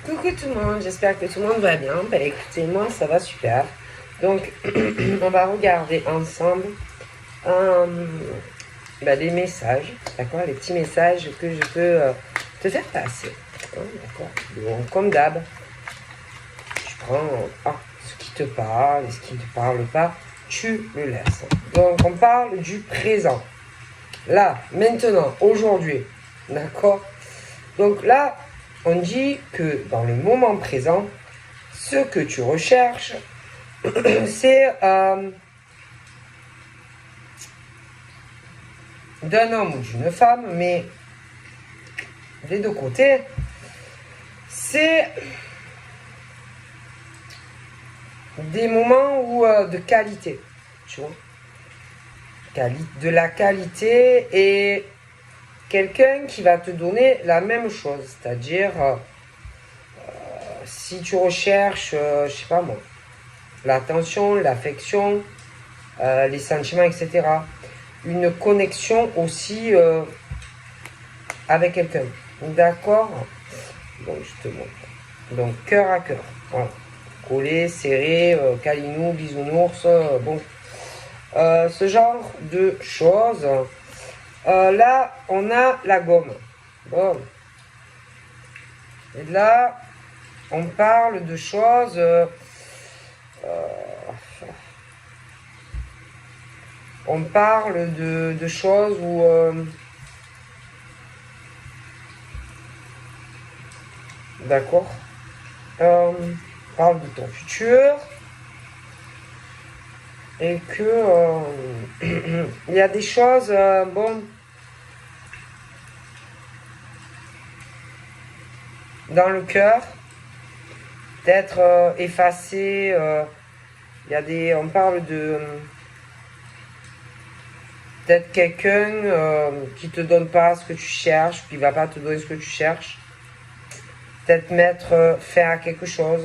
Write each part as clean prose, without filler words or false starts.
Coucou tout le monde, j'espère que tout le monde va bien. Ben écoutez, moi ça va super. Donc on va regarder ensemble les messages, d'accord, les petits messages que je peux te faire passer. D'accord. Donc comme d'hab, tu prends ce qui te parle et ce qui ne te parle pas, tu le laisses. Donc on parle du présent. Là, maintenant, aujourd'hui, d'accord. Donc là, on dit que dans le moment présent, ce que tu recherches, c'est d'un homme ou d'une femme, mais des deux côtés, c'est des moments où, de qualité, tu vois. De la qualité et quelqu'un qui va te donner la même chose, c'est-à-dire si tu recherches, je sais pas moi, l'attention, l'affection, les sentiments, etc. Une connexion aussi avec quelqu'un. D'accord. Donc je te montre. Donc cœur à cœur. Voilà. Collé, serré, câlinou, bisounours. Ce genre de choses. Là, on a la gomme. Bon. Et là, on parle de choses. On parle de choses où d'accord. On parle de ton futur et que il y a des choses dans le cœur, peut-être effacées. Il y a des, on parle de peut-être quelqu'un qui te donne pas ce que tu cherches, qui va pas te donner ce que tu cherches. Peut-être mettre fin à quelque chose.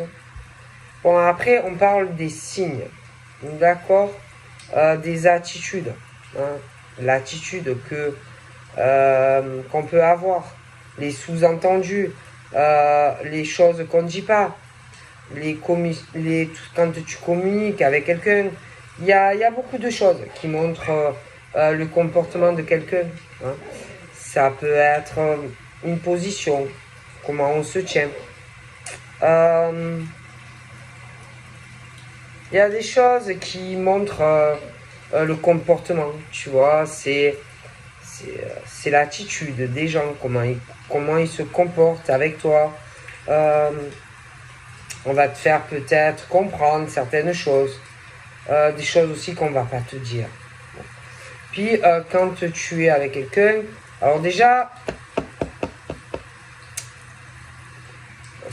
Bon, après, on parle des signes, d'accord, des attitudes, hein, l'attitude que qu'on peut avoir, les sous-entendus, les choses qu'on ne dit pas, quand tu communiques avec quelqu'un, il y a beaucoup de choses qui montrent le comportement de quelqu'un. Hein. Ça peut être une position, comment on se tient. Il y a des choses qui montrent le comportement, tu vois, c'est l'attitude des gens, comment ils se comportent avec toi. On va te faire peut-être comprendre certaines choses, des choses aussi qu'on va pas te dire. Puis quand tu es avec quelqu'un, alors déjà,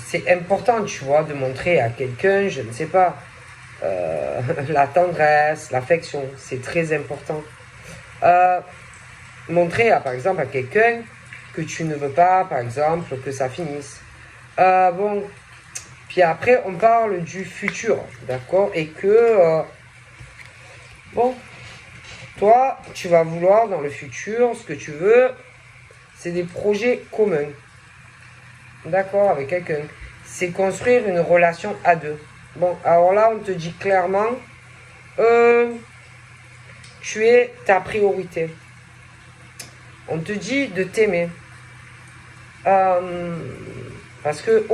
c'est important, tu vois, de montrer à quelqu'un, je ne sais pas, la tendresse, l'affection, c'est très important. Montrer, par exemple, à quelqu'un que tu ne veux pas, par exemple, que ça finisse. Puis après, on parle du futur, d'accord? Et que, toi, tu vas vouloir dans le futur, ce que tu veux, c'est des projets communs, d'accord, avec quelqu'un. C'est construire une relation à deux. Bon, alors là, on te dit clairement, tu es ta priorité. On te dit de t'aimer. Parce que,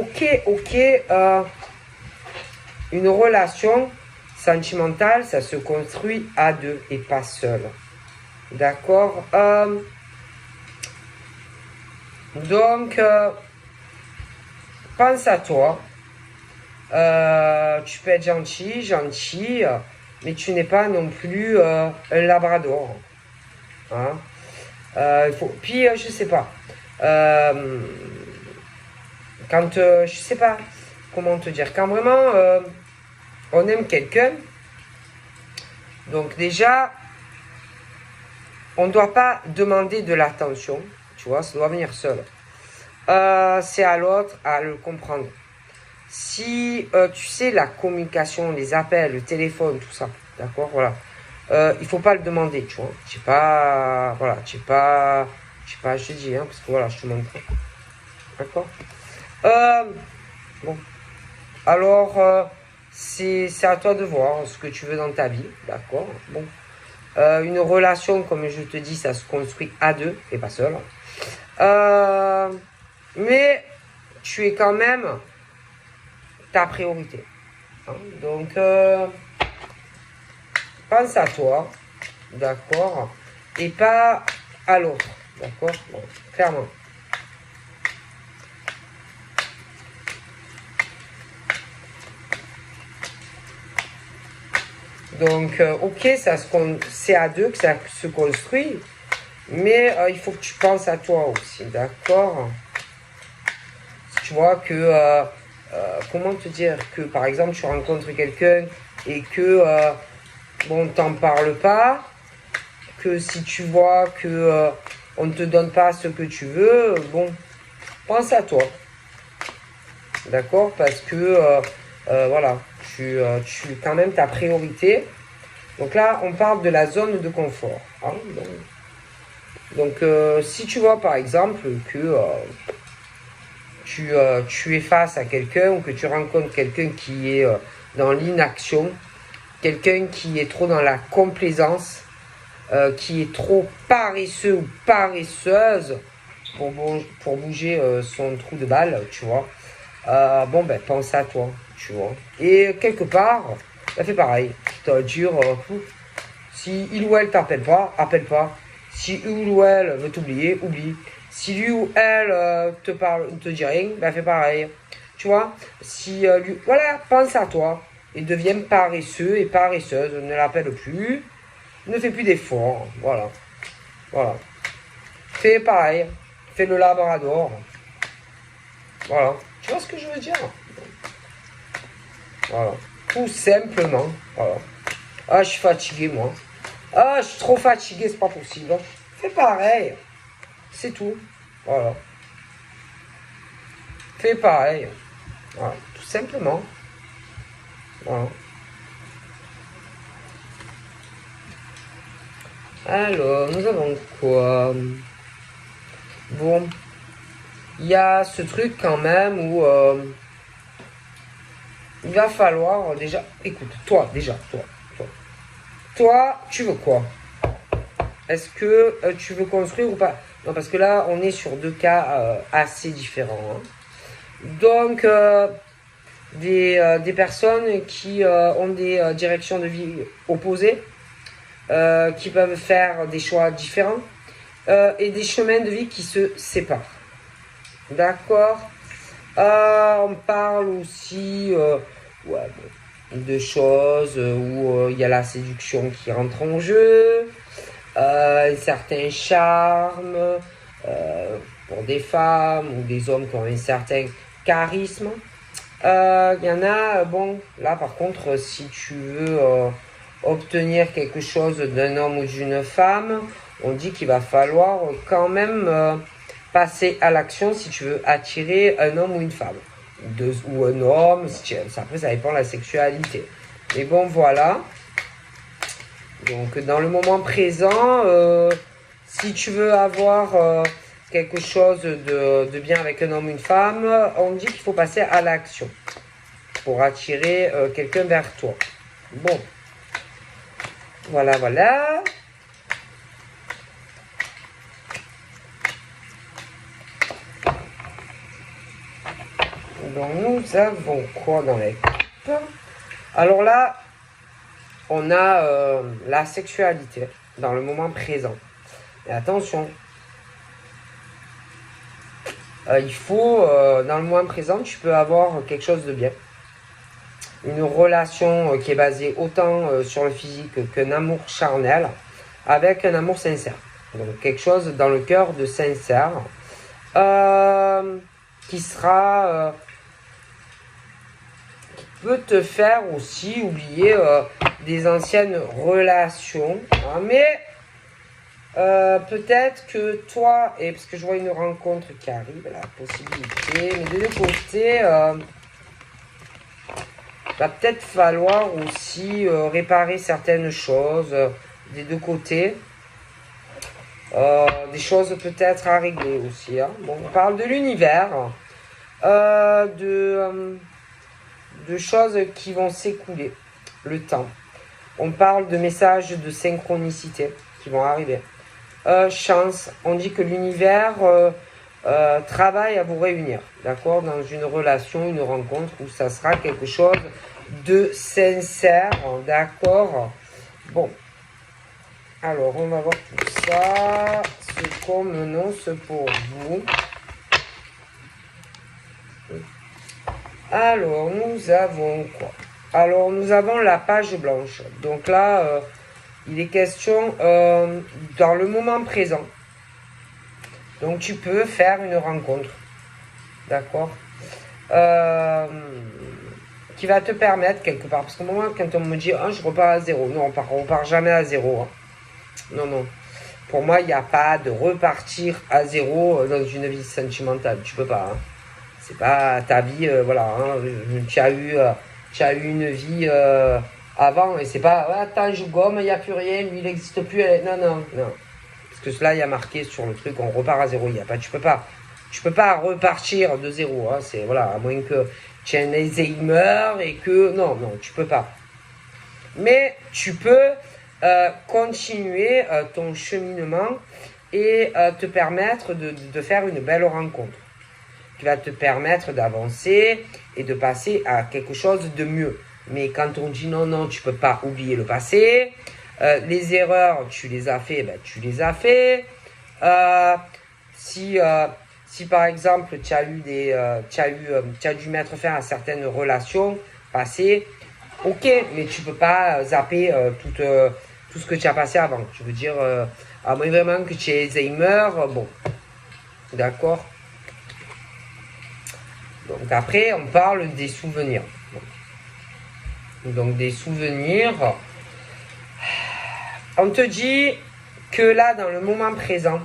une relation sentimentale, ça se construit à deux et pas seul. D'accord. Donc, pense à toi. Tu peux être gentil, mais tu n'es pas non plus un labrador. Hein. Puis, je sais pas. Quand, je sais pas comment te dire, quand vraiment on aime quelqu'un, donc déjà, on ne doit pas demander de l'attention, tu vois, ça doit venir seul. C'est à l'autre à le comprendre. Si tu sais la communication, les appels, le téléphone, tout ça, d'accord, voilà. Il faut pas le demander, tu vois. Je sais pas, voilà, je sais pas, je te dis, hein, parce que voilà, je te montre. D'accord. Bon. Alors, c'est à toi de voir ce que tu veux dans ta vie, d'accord? Bon. Une relation, comme je te dis, ça se construit à deux et pas seul. Mais tu es quand même ta priorité. Hein? Donc, pense à toi, d'accord? Et pas à l'autre, d'accord? Bon, clairement. Donc, ok, c'est à deux que ça se construit, mais il faut que tu penses à toi aussi, d'accord? Tu vois que, comment te dire, que par exemple, tu rencontres quelqu'un et que, bon, t'en parles pas, que si tu vois que on ne te donne pas ce que tu veux, bon, pense à toi, d'accord? Parce que, voilà, tu es quand même ta priorité. Donc là, on parle de la zone de confort. Hein, donc si tu vois par exemple que tu es face à quelqu'un ou que tu rencontres quelqu'un qui est dans l'inaction, quelqu'un qui est trop dans la complaisance, qui est trop paresseux ou paresseuse pour bouger son trou de balle, tu vois, bon ben pense à toi, tu vois. Et quelque part, ça fait pareil. Ça va dire, si il ou elle t'appelle pas, appelle pas. Si il ou elle veut t'oublier, oublie. Si lui ou elle te dit rien, ben fais pareil. Tu vois, si lui, voilà, pense à toi et deviens paresseux et paresseuse, ne l'appelle plus, ne fais plus d'efforts, voilà, voilà. Fais pareil, fais le labrador, voilà. Tu vois ce que je veux dire? Voilà, tout simplement, voilà. Ah, je suis fatigué, moi. Ah, je suis trop fatigué, c'est pas possible. Fais pareil. C'est tout. Voilà. Fais pareil. Voilà. Tout simplement. Voilà. Alors, nous avons quoi? Bon. Il y a ce truc quand même où il va falloir déjà... Écoute, toi, déjà, toi. Toi, tu veux quoi? Est-ce que tu veux construire ou pas? Non, parce que là, on est sur deux cas assez différents. Hein. Donc, des personnes qui ont des directions de vie opposées, qui peuvent faire des choix différents, et des chemins de vie qui se séparent. D'accord. On parle aussi ouais, de choses où il y a la séduction qui rentre en jeu, un certain charme pour des femmes ou des hommes qui ont un certain charisme. Il y en a, bon, là par contre, si tu veux obtenir quelque chose d'un homme ou d'une femme, on dit qu'il va falloir quand même passer à l'action si tu veux attirer un homme ou une femme. Ou un homme, si après ça dépend de la sexualité. Mais bon, voilà. Donc dans le moment présent, si tu veux avoir quelque chose de bien avec un homme ou une femme, on dit qu'il faut passer à l'action pour attirer quelqu'un vers toi. Bon, voilà. Donc nous avons quoi dans les cartes? Alors là, on a la sexualité dans le moment présent. Et attention, il faut, dans le moment présent, tu peux avoir quelque chose de bien. Une relation qui est basée autant sur le physique qu'un amour charnel, avec un amour sincère. Donc quelque chose dans le cœur de sincère, qui sera... qui peut te faire aussi oublier des anciennes relations. Hein, mais peut-être que toi, et parce que je vois une rencontre qui arrive, la possibilité, mais de deux côtés, va peut-être falloir aussi réparer certaines choses des deux côtés. Des choses peut-être à régler aussi. Hein. Bon, on parle de l'univers. de choses qui vont s'écouler, le temps. On parle de messages de synchronicité qui vont arriver. Chance, on dit que l'univers travaille à vous réunir, d'accord, dans une relation, une rencontre où ça sera quelque chose de sincère, d'accord. Bon, alors on va voir tout ça, ce qu'on m'annonce pour vous. Alors, nous avons quoi? Alors, nous avons la page blanche. Donc là, il est question dans le moment présent. Donc, tu peux faire une rencontre. D'accord, qui va te permettre quelque part. Parce qu'au moment, quand on me dit « je repars à zéro », non, on part jamais à zéro. Hein. Non, non. Pour moi, il n'y a pas de repartir à zéro dans une vie sentimentale. Tu peux pas. Hein. C'est pas ta vie, voilà. Hein. Tu as eu une vie avant et c'est pas « attends, je gomme, il n'y a plus rien, lui, il n'existe plus. » Non, non, non. Parce que cela, il y a marqué sur le truc, on repart à zéro. Il y a pas, tu peux pas repartir de zéro. Hein. C'est, voilà, à moins que tu aies un Alzheimer et que... Non, non, tu peux pas. Mais tu peux continuer ton cheminement et te permettre de faire une belle rencontre qui va te permettre d'avancer et de passer à quelque chose de mieux. Mais quand on dit non, non, tu peux pas oublier le passé, les erreurs, tu les as fait, ben, tu les as fait. Si par exemple tu as dû mettre fin à certaines relations passées, ok, mais tu peux pas zapper tout ce que tu as passé avant. Je veux dire, à moins vraiment que tu aies Alzheimer, bon, d'accord. Donc après, on parle des souvenirs. Donc des souvenirs. On te dit que là, dans le moment présent,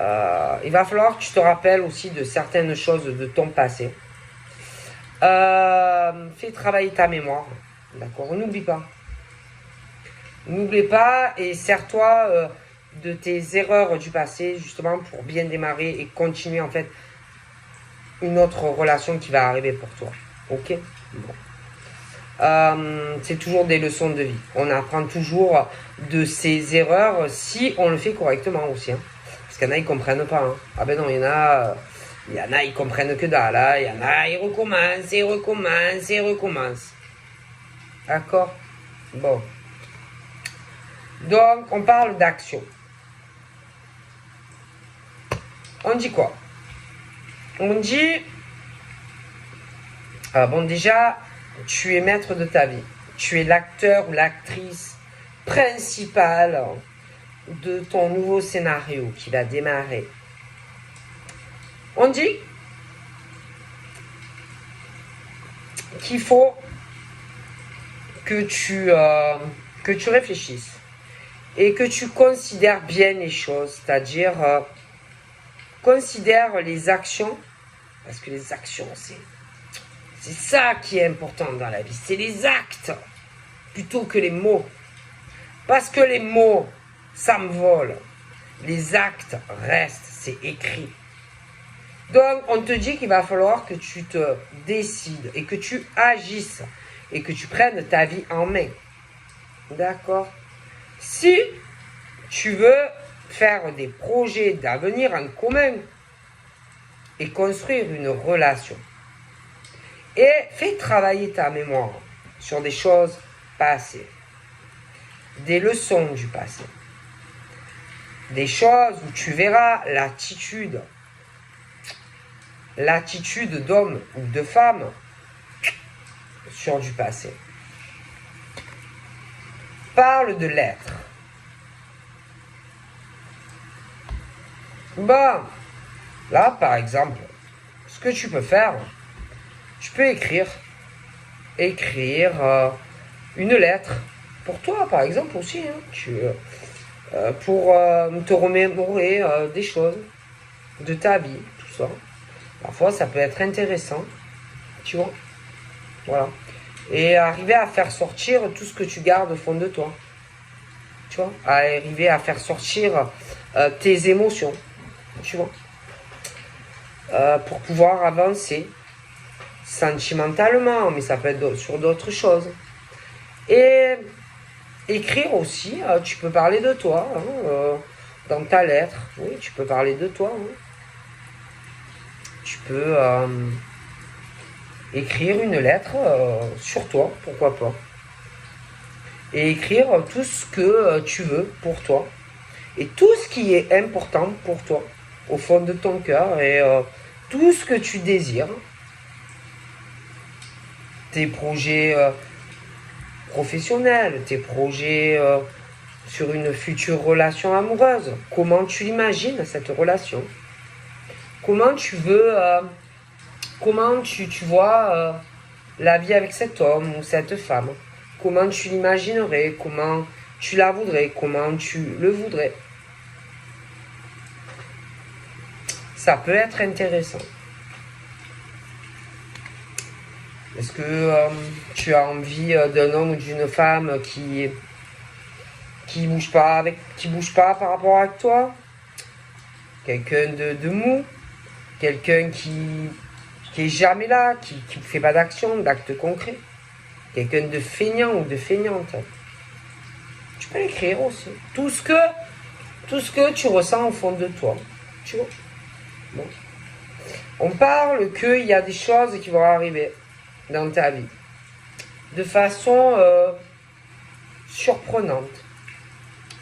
il va falloir que tu te rappelles aussi de certaines choses de ton passé. Fais travailler ta mémoire. D'accord, n'oublie pas. N'oublie pas et sers-toi de tes erreurs du passé, justement, pour bien démarrer et continuer, en fait, une autre relation qui va arriver pour toi. Ok, bon. C'est toujours des leçons de vie. On apprend toujours de ses erreurs si on le fait correctement aussi. Hein. Parce qu'il y en a, ils comprennent pas. Hein. Ah ben non, il y en a, ils comprennent que dalle. Hein. Il y en a, ils recommencent. D'accord? Bon. Donc, on parle d'action. On dit quoi? On dit, bon déjà, tu es maître de ta vie. Tu es l'acteur ou l'actrice principale de ton nouveau scénario qui va démarrer. On dit qu'il faut que tu réfléchisses et que tu considères bien les choses, c'est-à-dire considère les actions, parce que les actions, c'est ça qui est important dans la vie, c'est les actes, plutôt que les mots. Parce que les mots, ça me vole. Les actes restent, c'est écrit. Donc, on te dit qu'il va falloir que tu te décides et que tu agisses et que tu prennes ta vie en main. D'accord? Si tu veux faire des projets d'avenir en commun et construire une relation, et fais travailler ta mémoire sur des choses passées, des leçons du passé, des choses où tu verras l'attitude d'homme ou de femme sur du passé. Parle de l'être. Bon, là par exemple, ce que tu peux faire, tu peux écrire une lettre pour toi par exemple aussi, hein, pour te remémorer des choses de ta vie, tout ça. Parfois ça peut être intéressant, tu vois, voilà. Et arriver à faire sortir tout ce que tu gardes au fond de toi, tu vois, arriver à faire sortir tes émotions, tu vois. pour pouvoir avancer sentimentalement, mais ça peut être sur d'autres choses. Et écrire aussi, tu peux parler de toi dans ta lettre. Oui, tu peux parler de toi. Tu peux écrire une lettre sur toi, pourquoi pas. Et écrire tout ce que tu veux pour toi. Et tout ce qui est important pour toi, au fond de ton cœur, et tout ce que tu désires. Tes projets professionnels, tes projets sur une future relation amoureuse. Comment tu l'imagines, cette relation? Comment tu veux, comment tu vois la vie avec cet homme ou cette femme? Comment tu l'imaginerais? Comment tu la voudrais? Comment tu le voudrais? Ça peut être intéressant. Est-ce que tu as envie d'un homme ou d'une femme qui bouge pas par rapport à toi? Quelqu'un de mou? Quelqu'un qui est jamais là, qui ne fait pas d'action, d'actes concrets? Quelqu'un de feignant ou de feignante? Tu peux l'écrire aussi. Tout ce que tu ressens au fond de toi. Tu vois? Bon. On parle qu'il y a des choses qui vont arriver dans ta vie de façon surprenante,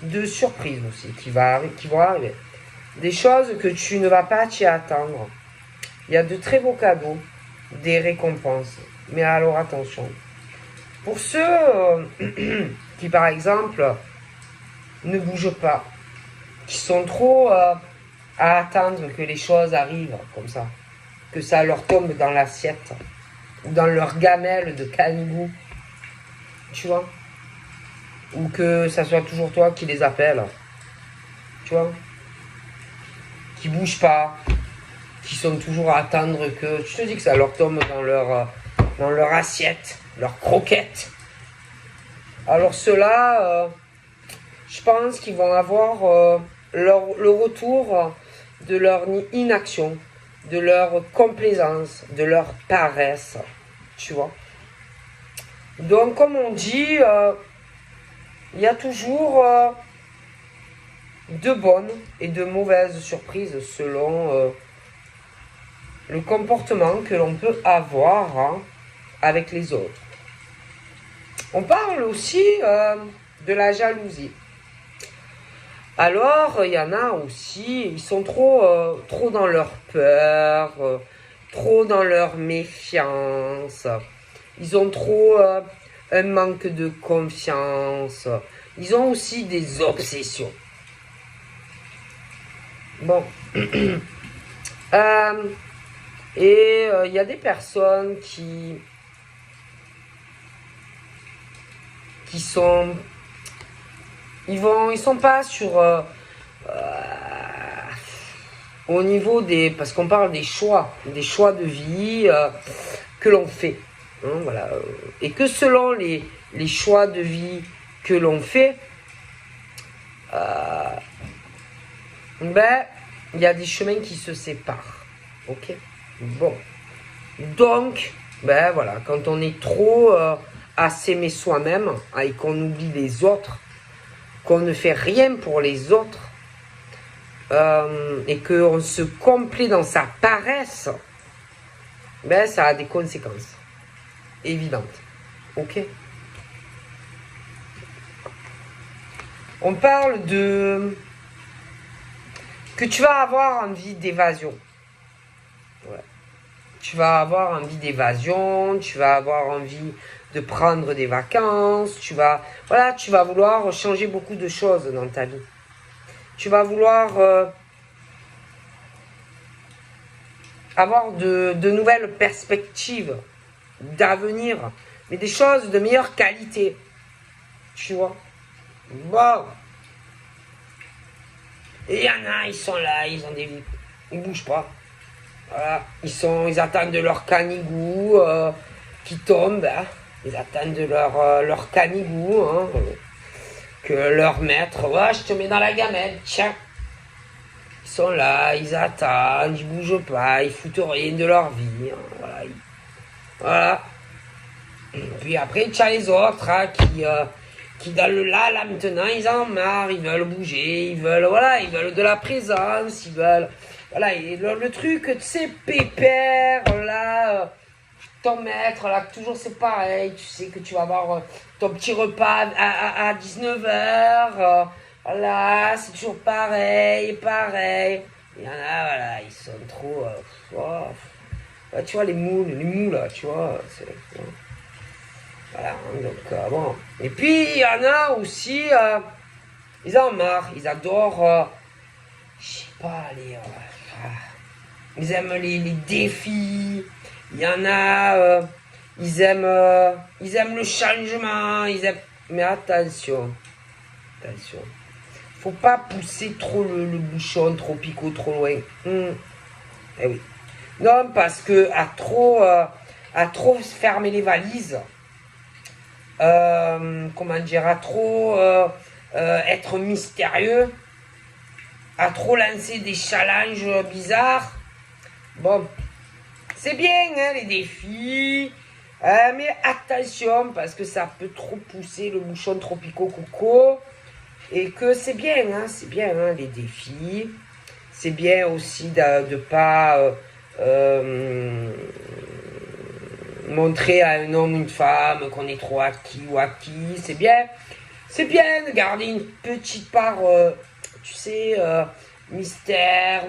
de surprise aussi qui vont arriver, des choses que tu ne vas pas t'y attendre. Il y a de très beaux cadeaux, des récompenses, mais alors attention, pour ceux qui par exemple ne bougent pas, qui sont trop à attendre que les choses arrivent comme ça, que ça leur tombe dans l'assiette ou dans leur gamelle de canigou, tu vois, ou que ça soit toujours toi qui les appelle, tu vois, qui bougent pas, qui sont toujours à attendre que, tu te dis que ça leur tombe dans leur assiette, leur croquette. Alors ceux-là, je pense qu'ils vont avoir le retour de leur inaction, de leur complaisance, de leur paresse, tu vois. Donc, comme on dit, il y a toujours de bonnes et de mauvaises surprises selon le comportement que l'on peut avoir avec les autres. On parle aussi de la jalousie. Alors, il y en a aussi, ils sont trop dans leur peur, trop dans leur méfiance. Ils ont trop un manque de confiance. Ils ont aussi des obsessions. Bon. Et il y a des personnes qui sont... Ils sont pas sur... au niveau des... Parce qu'on parle des choix de vie que l'on fait. Hein, voilà. Et que selon les choix de vie que l'on fait, il y a des chemins qui se séparent. Ok? Bon. Donc, voilà, quand on est trop à s'aimer soi-même et qu'on oublie les autres, qu'on ne fait rien pour les autres, et qu'on se complaît dans sa paresse, ça a des conséquences évidentes. Ok? On parle que tu vas avoir envie d'évasion. Ouais. Tu vas avoir envie d'évasion, tu vas avoir envie de prendre des vacances, tu vas vouloir changer beaucoup de choses dans ta vie. Tu vas vouloir avoir de nouvelles perspectives d'avenir, mais des choses de meilleure qualité. Tu vois? Bon. Et il y en a, ils sont là, ils ont des vies. Ils bougent pas. Voilà. Ils attendent de leur canigou qui tombe. Hein. Ils attendent de leur canigou. Hein, que leur maître, ouais, je te mets dans la gamelle, tiens. Ils sont là, ils attendent, ils bougent pas, ils foutent rien de leur vie. Hein, voilà. Voilà. Et puis après, tu as les autres hein, qui dans le là, maintenant, ils en ont marre, ils veulent bouger, ils veulent, voilà, ils veulent de la présence, ils veulent, voilà, et le truc, tu sais, pépère, là, ton maître, là, toujours c'est pareil, tu sais que tu vas avoir ton petit repas à 19h, voilà, c'est toujours pareil, pareil. Il y en a, voilà, ils sont trop, ouais, tu vois, les mous, là, tu vois, c'est... Ouais. Voilà, hein, donc bon. Et puis il y en a aussi, ils en ont marre, ils adorent, je sais pas, ils aiment les défis. Il y en a, ils aiment le changement, ils aiment. Mais attention, attention, faut pas pousser trop le bouchon, trop picot, trop loin. Eh oui. Non, parce que à trop fermer les valises. Comment dire, à trop être mystérieux, à trop lancer des challenges bizarres. Bon, c'est bien hein, les défis, mais attention parce que ça peut trop pousser le bouchon tropico coco et que c'est bien hein, les défis. C'est bien aussi de pas montrer à un homme ou une femme qu'on est trop acquis ou acquis, c'est bien de garder une petite part, tu sais, mystérieux,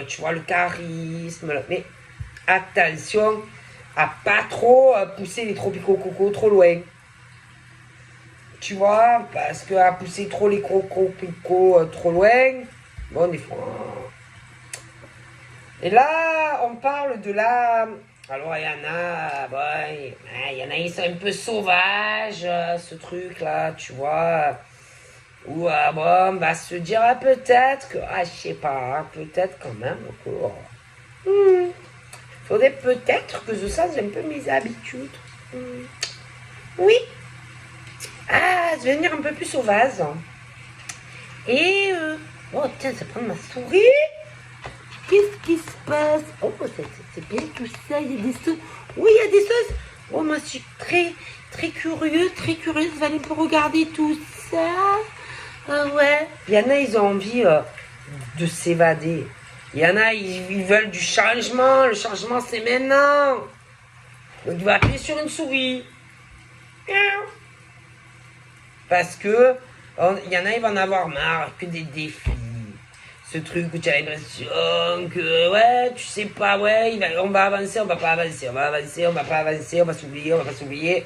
tu vois, le charisme, mais attention à pas trop pousser les tropicaux coco trop loin. Tu vois, parce que à pousser trop les tropicaux trop loin, bon, des fois... Et là, on parle de la... Alors, il y en a, bon, il y en a, ils sont un peu sauvages, ce truc-là, tu vois. Ou, bon, on va se dire peut-être que, je sais pas, peut-être quand même que... faudrait peut-être que je change un peu mes habitudes. Oui. Devenir un peu plus sauvage. Et, oh, tiens, ça prend ma souris. Qu'est-ce qui se passe? Oh, c'est bien tout ça, il y a des choses. Oui, il y a des choses. Oh, moi, je suis très curieuse. Je vais aller pour regarder tout ça. Ah ouais. Il y en a, ils ont envie de s'évader. Il y en a, ils veulent du changement. Le changement, c'est maintenant. Donc, tu vas appuyer sur une souris. Parce que, il y en a, ils vont en avoir marre que des défis. Ce truc où tu as l'impression que, ouais, tu sais pas, ouais, on va avancer, on va pas avancer, on va avancer, on va pas avancer, on va s'oublier, on va pas s'oublier.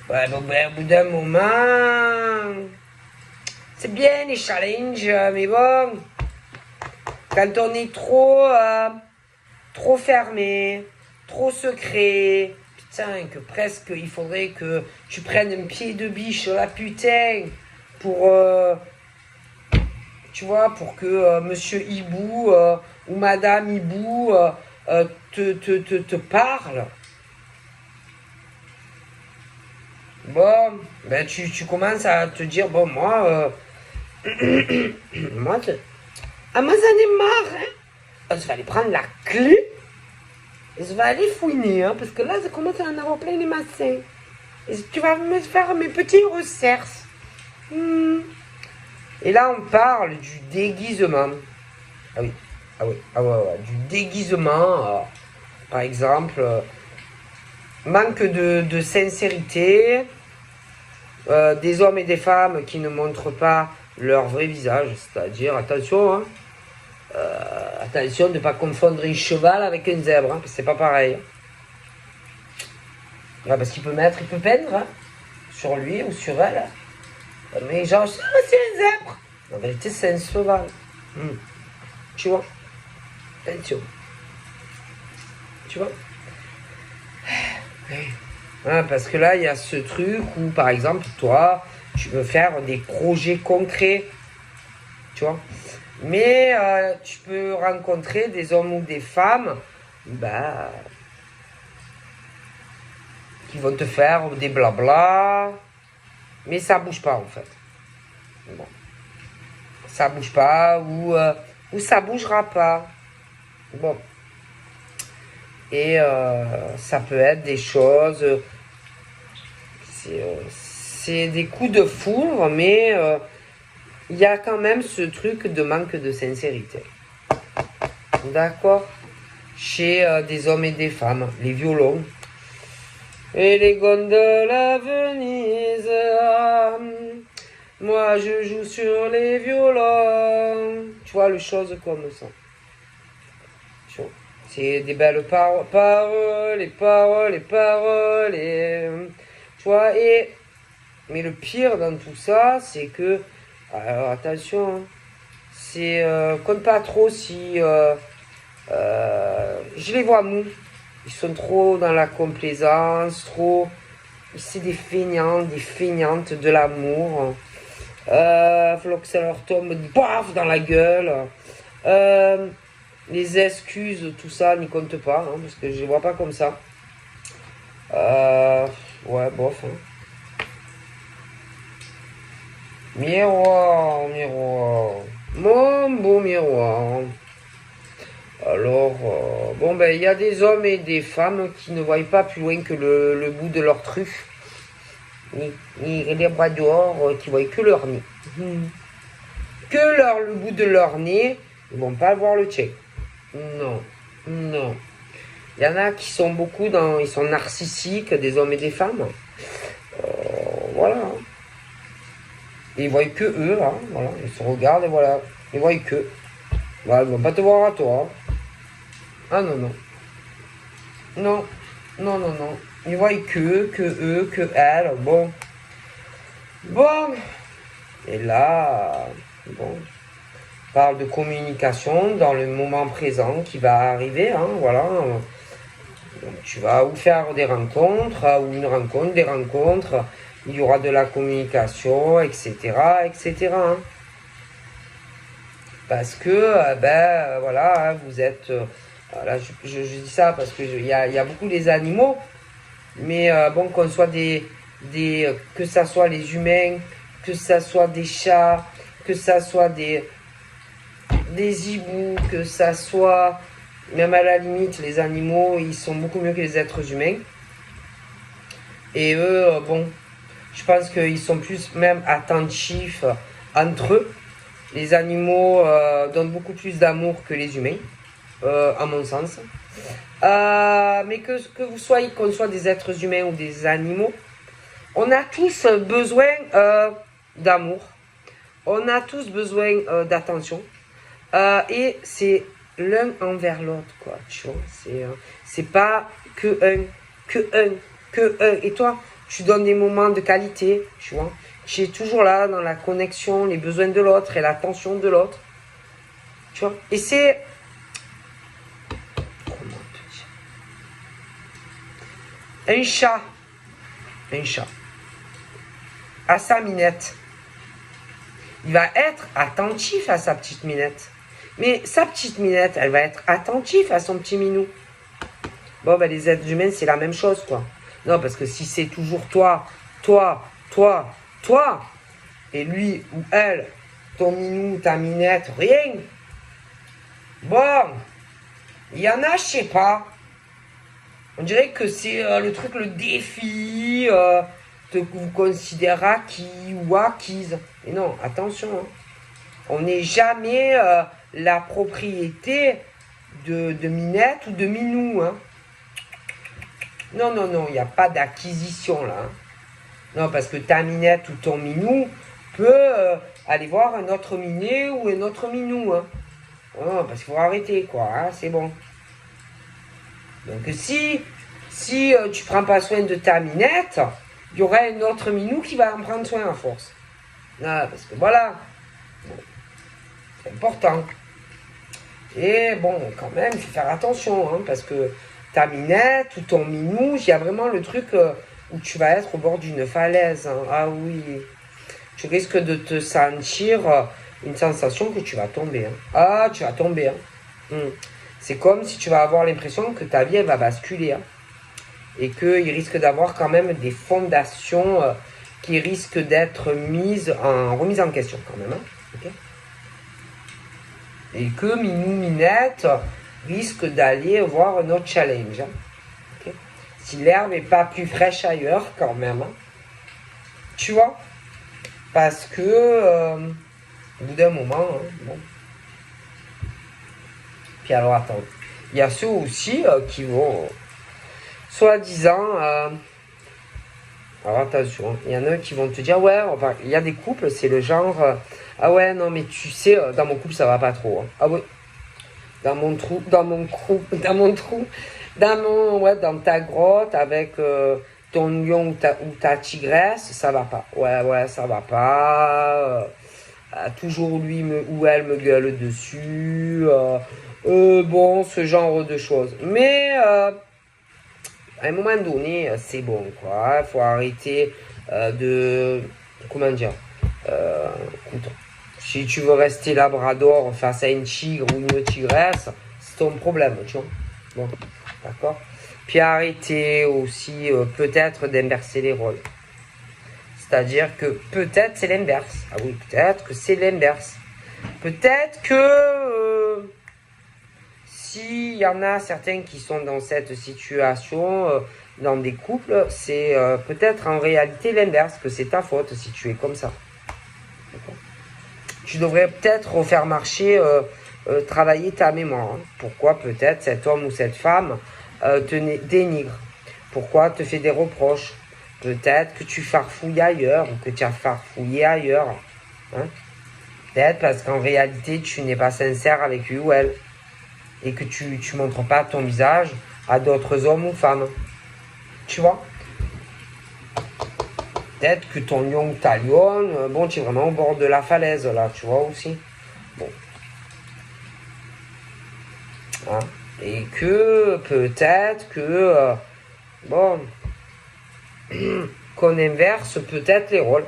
Ouais, bon, ben, au bout d'un moment, c'est bien les challenges, mais bon, quand on est trop fermé, trop secret, putain, que presque il faudrait que tu prennes un pied de biche, là, putain, pour... tu vois, pour que Monsieur Hibou ou Madame Hibou te parle. Bon, ben tu commences à te dire, bon, moi, moi, moi, j'en ai marre, hein. Je vais aller prendre la clé et je vais aller fouiner, hein, parce que là, je commence à en avoir plein les massins. Et tu vas me faire mes petits recherches. Et là, on parle du déguisement. Ah oui, ouais, du déguisement. Par exemple, manque de sincérité, des hommes et des femmes qui ne montrent pas leur vrai visage. C'est-à-dire, attention, hein, attention de ne pas confondre un cheval avec un zèbre, hein, parce que c'est pas pareil. Ouais, parce qu'il peut peindre hein, sur lui ou sur elle. Mais genre, c'est un zèbre. En vérité, c'est un cheval. Tu vois? Attention. Tu vois? Ouais, parce que là, il y a ce truc où, par exemple, toi, tu veux faire des projets concrets. Tu vois? Mais tu peux rencontrer des hommes ou des femmes qui vont te faire des blabla. Mais ça bouge pas, en fait. Bon. ça bouge pas ou ça bougera pas. Bon. Et ça peut être des choses, c'est des coups de foudre, mais il y a quand même ce truc de manque de sincérité. D'accord? Chez des hommes et des femmes, les violons. Et les gondoles à Venise, moi je joue sur les violons. Tu vois, les choses comme ça. C'est des belles paroles, les paroles, les paroles, et, tu vois, mais le pire dans tout ça, c'est que, alors attention, c'est, compte pas trop si, je les vois mous, ils sont trop dans la complaisance, trop, c'est des feignants, des feignantes de l'amour, faut que ça leur tombe, paf, dans la gueule, les excuses, tout ça n'y compte pas, hein, parce que je les vois pas comme ça. Ouais, bof. Hein. Miroir, miroir. Mon beau miroir. Alors, bon, ben, il y a des hommes et des femmes qui ne voient pas plus loin que le bout de leur truffe. Ni les bras dehors, qui voient que leur nez. Que le bout de leur nez, ils vont pas voir le tien. Non, non. Il y en a qui sont beaucoup ils sont narcissiques, des hommes et des femmes. Voilà. Ils voient que eux, hein, voilà. Ils se regardent et voilà. Ils voient que. Voilà, ils vont pas te voir à toi. Ah non, non. Non, non, non, non. Ils voient que eux, que elles. Bon. Bon. Et là, bon. Parle de communication dans le moment présent qui va arriver, hein, voilà. Donc, tu vas ou faire des rencontres, ou une rencontre, des rencontres, il y aura de la communication, etc., etc. Hein. Parce que, voilà, hein, vous êtes, là, je dis ça parce que il y a beaucoup les animaux, mais bon, qu'on soit que ça soit les humains, que ça soit des chats, que ça soit des hiboux, que ça soit, même à la limite, les animaux, ils sont beaucoup mieux que les êtres humains. Et eux, bon, je pense qu'ils sont plus même attentifs entre eux. Les animaux donnent beaucoup plus d'amour que les humains, à mon sens. Mais qu'on soit des êtres humains ou des animaux, on a tous besoin d'amour. On a tous besoin d'attention. Et c'est l'un envers l'autre, quoi, tu vois. C'est pas que un. Et toi, tu donnes des moments de qualité, tu vois. Tu es toujours là dans la connexion, les besoins de l'autre et l'attention de l'autre. Tu vois. Et c'est... Comment te dire? Un chat à sa minette. Il va être attentif à sa petite minette. Mais sa petite minette, elle va être attentive à son petit minou. Bon, ben les êtres humains, c'est la même chose, quoi. Non, parce que si c'est toujours toi, et lui ou elle, ton minou, ta minette, rien. Bon, il y en a, je sais pas. On dirait que c'est le truc, le défi, de vous considérer acquis ou acquise. Et non, attention, hein. On n'est jamais la propriété de minette ou de minou, hein. Non, non, non, il n'y a pas d'acquisition là. Hein. Non, parce que ta minette ou ton minou peut aller voir un autre minet ou un autre minou. Hein. Non, parce qu'il faut arrêter, quoi. Hein, c'est bon. Donc si tu prends pas soin de ta minette, il y aura un autre minou qui va en prendre soin à force. Non, parce que voilà. Bon, c'est important. Et bon, quand même, il faut faire attention, hein, parce que ta minette ou ton minou, il y a vraiment le truc où tu vas être au bord d'une falaise. Hein. Ah oui, tu risques de te sentir une sensation que tu vas tomber. Hein. Ah, tu vas tomber. Hein. C'est comme si tu vas avoir l'impression que ta vie, elle va basculer. Hein. Et qu'il risque d'avoir quand même des fondations qui risquent d'être remises en question quand même. Hein. Okay. Et que Minou Minette risque d'aller voir un autre challenge. Hein. Okay. Si l'herbe n'est pas plus fraîche ailleurs, quand même. Hein. Tu vois? Parce que, au bout d'un moment, hein, bon. Puis alors, attends. Il y a ceux aussi qui vont, soi-disant, alors attention, il y en a qui vont te dire, ouais, enfin, il y a des couples, c'est le genre, ah ouais, non, mais tu sais, dans mon couple, ça va pas trop. Hein. Ah oui, dans mon trou, dans ta grotte avec ton lion ou ta tigresse, ça va pas. Ouais, ça va pas. Toujours lui ou elle me gueule dessus. Bon, ce genre de choses. Mais à un moment donné, c'est bon, quoi. Il faut arrêter de... Comment dire écoute, si tu veux rester labrador face à une tigre ou une tigresse, c'est ton problème, tu vois. Bon, d'accord. Puis arrêter aussi peut-être d'inverser les rôles. C'est-à-dire que peut-être c'est l'inverse. Ah oui, peut-être que c'est l'inverse. Peut-être que s'il y en a certains qui sont dans cette situation, dans des couples, c'est peut-être en réalité l'inverse, que c'est ta faute si tu es comme ça. D'accord. Tu devrais peut-être refaire marcher, travailler ta mémoire. Hein. Pourquoi peut-être cet homme ou cette femme te dénigre? Pourquoi te fait des reproches? Peut-être que tu farfouilles ailleurs ou que tu as farfouillé ailleurs. Hein. Peut-être parce qu'en réalité, tu n'es pas sincère avec lui ou elle. Et que tu ne montres pas ton visage à d'autres hommes ou femmes. Tu vois? Peut-être que ton lion ou ta lionne, bon, tu es vraiment au bord de la falaise, là, tu vois aussi. Bon. Hein? Et que peut-être que, bon, qu'on inverse peut-être les rôles.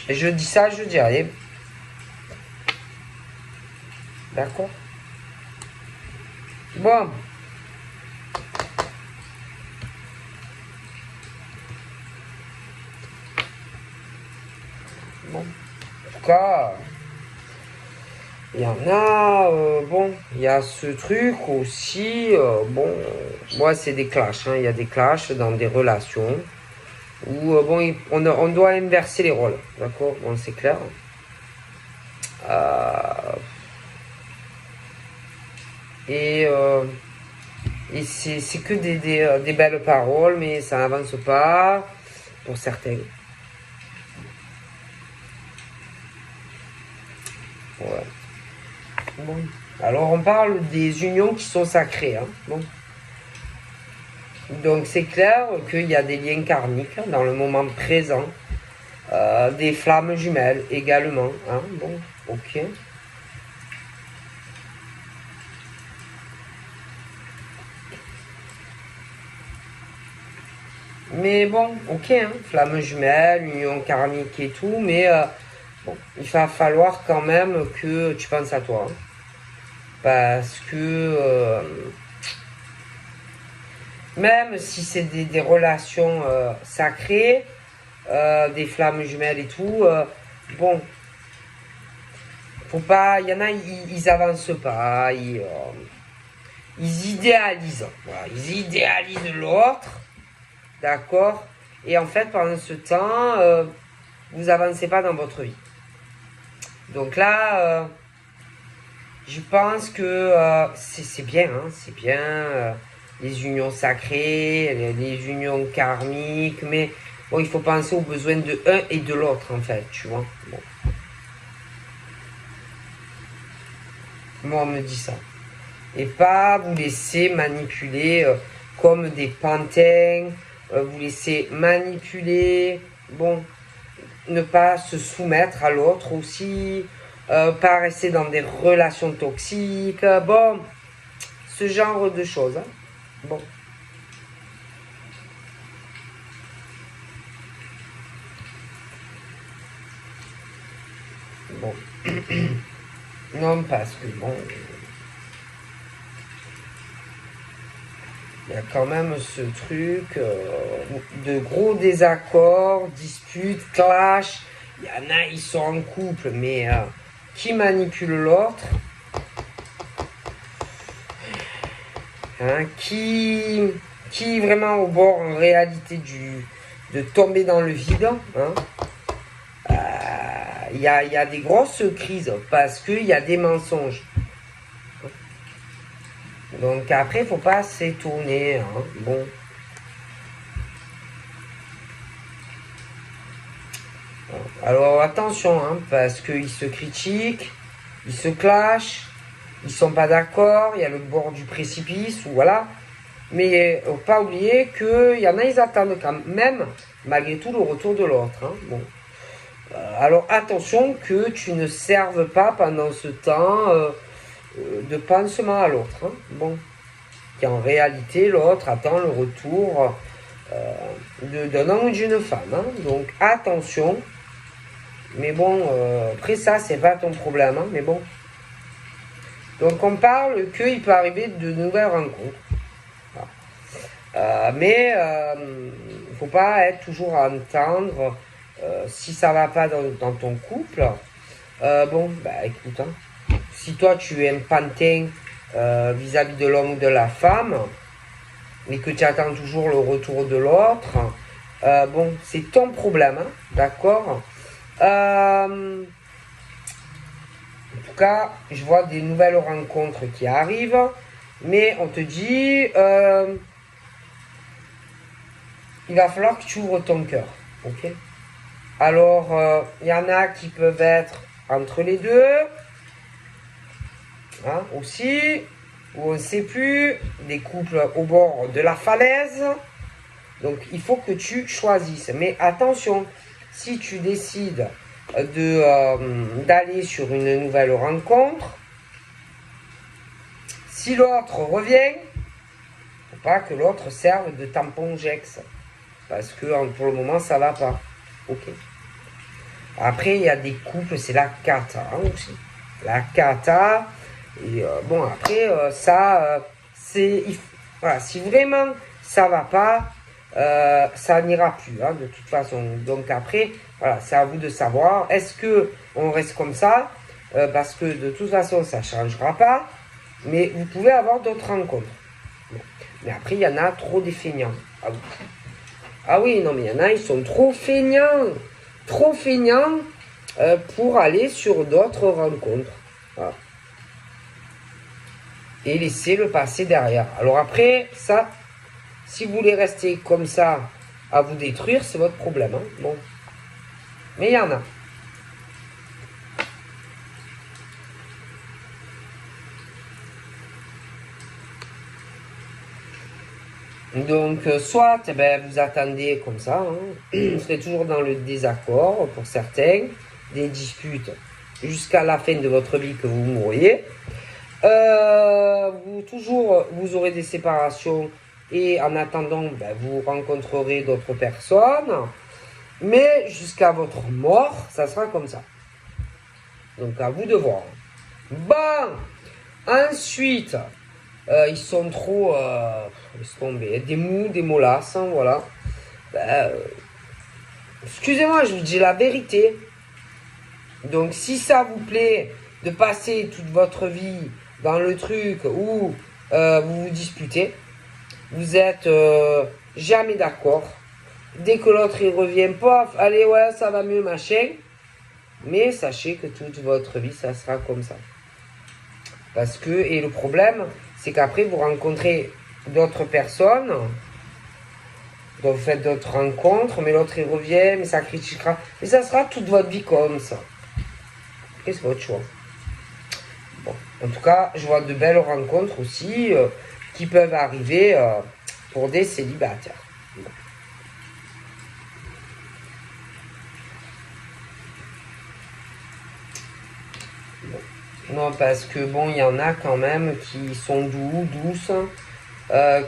Et je dis ça, je dis rien. D'accord? Bon. Bon. En tout cas, il y en a, bon, il y a ce truc aussi, bon, moi c'est des clashs, hein, il y a des clashs dans des relations où, bon, on doit inverser les rôles, d'accord? Bon, c'est clair. Et, et c'est que des belles paroles, mais ça n'avance pas pour certains. Ouais. Bon. Alors on parle des unions qui sont sacrées. Hein. Bon. Donc c'est clair qu'il y a des liens karmiques dans le moment présent. Des flammes jumelles également. Hein. Bon, ok. Mais bon, ok, hein, flamme jumelle, union karmique et tout, mais bon, il va falloir quand même que tu penses à toi. Hein. Parce que même si c'est des relations sacrées, des flammes jumelles et tout, bon, faut pas, il y en a, ils avancent pas, ils idéalisent. Voilà, ils idéalisent l'autre. D'accord? Et en fait, pendant ce temps, vous avancez pas dans votre vie. Donc là, je pense que c'est bien, hein, c'est bien les unions sacrées, les unions karmiques, mais bon, il faut penser aux besoins de un et de l'autre, en fait, tu vois. Bon. Moi, on me dit ça. Et pas vous laisser manipuler comme des pantins, vous laisser manipuler, bon, ne pas se soumettre à l'autre aussi, pas rester dans des relations toxiques, bon, ce genre de choses. Hein. Bon. Bon. Non, parce que bon... Il y a quand même ce truc de gros désaccords, disputes, clash, Il y en a, ils sont en couple, mais qui manipule l'autre, hein, qui vraiment au bord en réalité de tomber dans le vide. Hein. Il y a des grosses crises parce qu'il y a des mensonges. Donc après, il ne faut pas s'étonner. Hein. Bon. Alors attention, hein, parce qu'ils se critiquent, ils se clashent, ils sont pas d'accord, il y a le bord du précipice, ou voilà. Mais faut pas oublier qu'il y en a, ils attendent quand même, malgré tout, le retour de l'autre. Hein. Bon. Alors attention que tu ne serves pas pendant ce temps de pansement à l'autre. Hein. Bon. Qu'en réalité, l'autre attend le retour d'un homme ou d'une femme. Hein. Donc attention. Mais bon, après ça, c'est pas ton problème. Hein. Mais bon. Donc on parle qu'il peut arriver de nouvelles rencontres. Mais il ne faut pas être toujours à entendre si ça va pas dans ton couple. Bon, bah écoute, hein, si toi tu es un pantin vis-à-vis de l'homme ou de la femme, mais que tu attends toujours le retour de l'autre, bon, c'est ton problème, hein, d'accord. En tout cas, je vois des nouvelles rencontres qui arrivent, mais on te dit, il va falloir que tu ouvres ton cœur, ok. Alors, il y en a qui peuvent être entre les deux, hein, aussi, ou on ne sait plus, des couples au bord de la falaise. Donc, il faut que tu choisisses. Mais attention, si tu décides d'aller sur une nouvelle rencontre, si l'autre revient, il ne faut pas que l'autre serve de tampon Jex. Parce que pour le moment, ça ne va pas. Ok. Après, il y a des couples, c'est la cata hein, aussi. La cata. Et bon, après, ça, c'est. Voilà, si vraiment ça va pas, ça n'ira plus, hein, de toute façon. Donc après, voilà, c'est à vous de savoir. Est-ce que on reste comme ça parce que de toute façon, ça ne changera pas. Mais vous pouvez avoir d'autres rencontres. Bon. Mais après, il y en a trop des feignants. Ah oui, non, mais il y en a, ils sont trop feignants. Trop feignants pour aller sur d'autres rencontres. Voilà. Et laisser le passé derrière. Alors après, ça, si vous voulez rester comme ça à vous détruire, c'est votre problème. Hein. Bon. Mais il y en a. Donc, soit eh ben, vous attendez comme ça, hein. Vous serez toujours dans le désaccord pour certains, des disputes jusqu'à la fin de votre vie que vous mourriez. Vous aurez des séparations et en attendant, ben, vous rencontrerez d'autres personnes. Mais jusqu'à votre mort, ça sera comme ça. Donc, à vous de voir. Bon, ensuite... ils sont trop... laisse tomber. Des mous, des molasses, hein, voilà. Excusez-moi, je vous dis la vérité. Donc, si ça vous plaît de passer toute votre vie dans le truc où vous vous disputez, vous êtes jamais d'accord. Dès que l'autre il revient, pof, allez, ouais, ça va mieux, machin. Mais sachez que toute votre vie, ça sera comme ça. Parce que, et le problème, c'est qu'après, vous rencontrez d'autres personnes, donc vous faites d'autres rencontres, mais l'autre, il revient, mais ça critiquera. Et ça sera toute votre vie comme ça. Après, c'est votre choix. Bon, en tout cas, je vois de belles rencontres aussi qui peuvent arriver pour des célibataires. Bon. Non, parce que bon, il y en a quand même qui sont douces,